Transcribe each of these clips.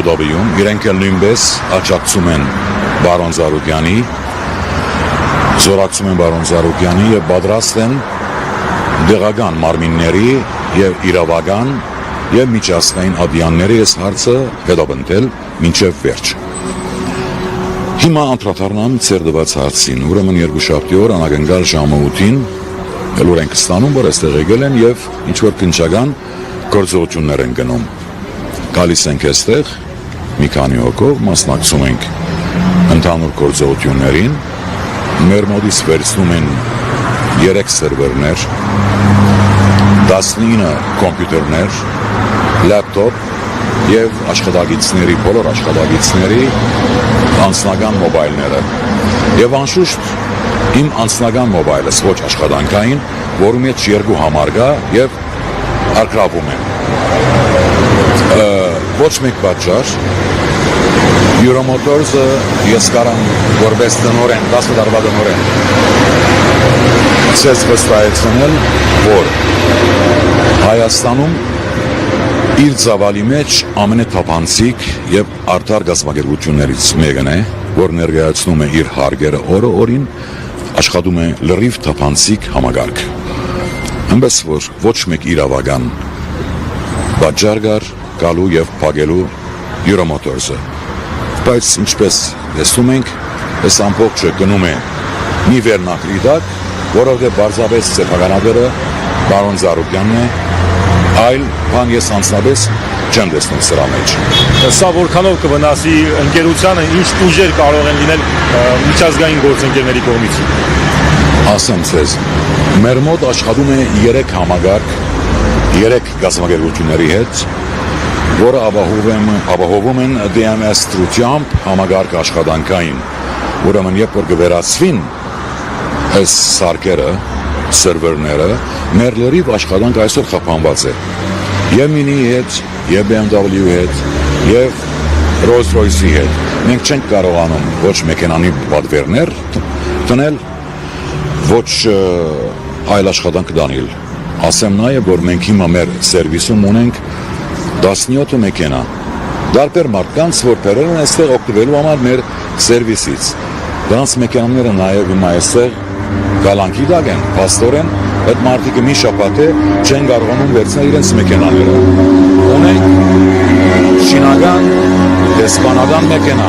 Մոլդովայում, իրենք էլ նույնպես աջակցում են բարոն Զարուկյանի, զորակցում են բարոն Զարուկյանի եւ պատրաստ են դեղական մարմինների եւ իրավական եւ միջազգային ադյանների այս հարցը հետապնդել մինչեւ վերջ։ Հիմա անդրադառնամ ցերդված հարցին, ուրեմն երկուշաբթի օր անագնգալ ժամը 8-ին ելուր ենք ստանում, որ այստեղ եկել են եւ ինչ որ քննչական գործողություններ են գնում։ Գալիս ենք այստեղ մի քանի հոգով մասնակցում ենք ընդհանուր գործողություններին, մեր մոտից վերցնում են 3 սերվերներ, 19 կոմպյուտերներ, լապտոպ եւ աշխատակիցների, բոլոր աշխատակիցների անձնական մոբայլները։ Եվ անշուշտ իմ անձնական մոբայլս ոչ աշխատանքային, որում մեջ 2 համար կա եւ արկրավում եմ։ Ոչ մեկ պատճառ Euromotors-ը ես կարամ որպես տնօրեն, 10 տարվա տնօրեն ցես վստահեցնել, որ Հայաստանում իր ծավալի մեջ ամենաթափանցիկ եւ արդար գազམ་ագերություններից մեկն է, որ ներկայացնում է իր հարգերը օրը օրին, աշխատում է լրիվ թափանցիկ համագարկ։ Այնպես որ ոչ մեկ իրավական պատճառ կար գալու եւ փակելու Euromotors-ը։ Բայց ինչպես տեսնում ենք, այս ամբողջը գնում է մի վերնակրի տակ, որովհետև բարձրապես սեփականատերը բարոն Զարուկյանն է, այլ բան ես անձնապես չեմ տեսնում սրա մեջ։ Սա որքանով կվնասի ընկերությանը, ինչ ուժեր կարող են լինել միջազգային գործընկերների կողմից։ Ասեմ ձեզ, մեր մոտ աշխատում է 3 համագարկ, 3 գազམ-ագերությունների հետ, որը ապահովում են DMS դրությամբ համագարկ աշխատանքային, ուրեմն երբ որ կվերացվին այս սարքերը, սերվերները, մեր լրիվ աշխատանք այսօր խափանված է եւ Mini-ի հետ, եւ BMW-ի հետ, եւ Rolls-Royce-ի հետ։ Մենք չենք կարողանում ոչ մեքենանի պատվերներ տնել, ոչ այլ աշխատանք տանել։ Ասեմ նաեւ, որ մենք հիմա մեր սերվիսում ունենք 17 մեքենա, դարբեր մարդկանց, որ բերել են այստեղ օգտվելու համար մեր սերվիսից։ Դրանց մեքենաները նաև հիմա այստեղ գալանքի տակ են, փաստորեն, այդ մարդիկը մի շաբաթ է չեն կարողանում վերցնել իրենց մեքենաները։ Ունենք չինական, դեսպանական մեքենա,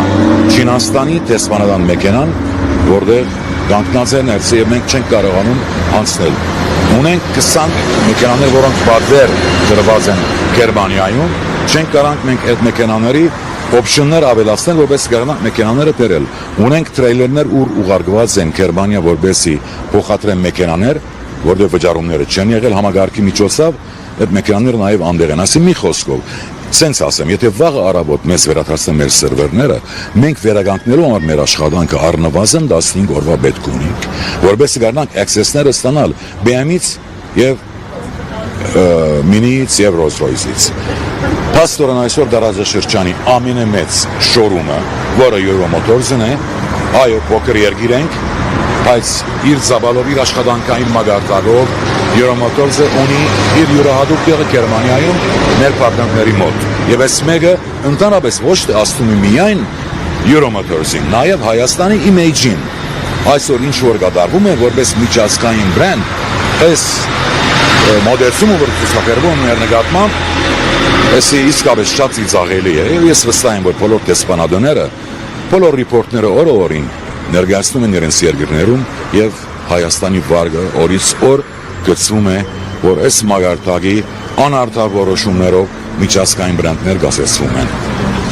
Չինաստանի դեսպանական մեքենան, որտեղ կանգնած է ներսը եւ մենք չենք կարողանում անցնել։ Ունենք 20 մեքենաներ, որոնք պատվեր դրված են Գերմանիայում, չենք կարող մենք այդ մեքենաների օպշններ ավելացնել, որպես կարողանանք մեքենաները բերել։ Ունենք տրեյլերներ, ուր ուղարկված են Գերմանիա, որպեսզի փոխադրեն մեքենաներ, որտեղ վճարումները չեն եղել համագարկի միջոցով, այդ մեքենաները նաև անդեղ են։ Ասի մի խոսքով, սենց ասեմ, եթե վաղը առավոտ մեզ վերադարձնեն մեր սերվերները, մենք վերականգնելու համար մեր աշխատանքը առնվազն 15 օրվա պետք ունենք, որպեսզի կարողանանք access-ները ստանալ BMW-ից եւ Mini-ից եւ Rolls-Royce-ից։ Փաստորեն այսօր դարաշրջանի ամենամեծ շորումը, որը Euromotors-ն է, այո, փոքր երկիր ենք, բայց իր ծավալով, իր աշխատանքային մագարտակով Euromotors-ը ունի իր յուրահատուկ տեղը Գերմանիայում մեր պարտներների մոտ։ Եվ այս մեկը ընդհանրապես ոչ թե ասում է միայն Euromotors-ին, նաև Հայաստանի image-ին։ Այսօր ինչ որ կատարվում է, որպես միջազգային բրենդ, այս մոդելսումը, որ ցուցաբերվում է նկատմամբ, էսի իսկապես շատ ծիծաղելի է։ Ես վստահ եմ, որ բոլոր դեսպանատները, բոլոր ռիպորտները օրը օրին ներկայացնում են իրենց երկրներում եւ Հայաստանի վարկը օրից օր գծվում է, որ այս մագարտակի անարդար որոշումներով միջազգային բրենդներ գասեցվում են։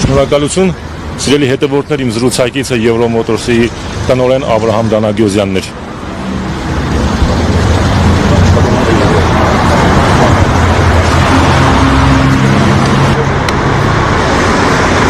Շնորհակալություն, սիրելի հետևորդներ, իմ զրուցակիցը Euromotors-ի տնօրեն Աբրահամ Դանագյոզյանն էր։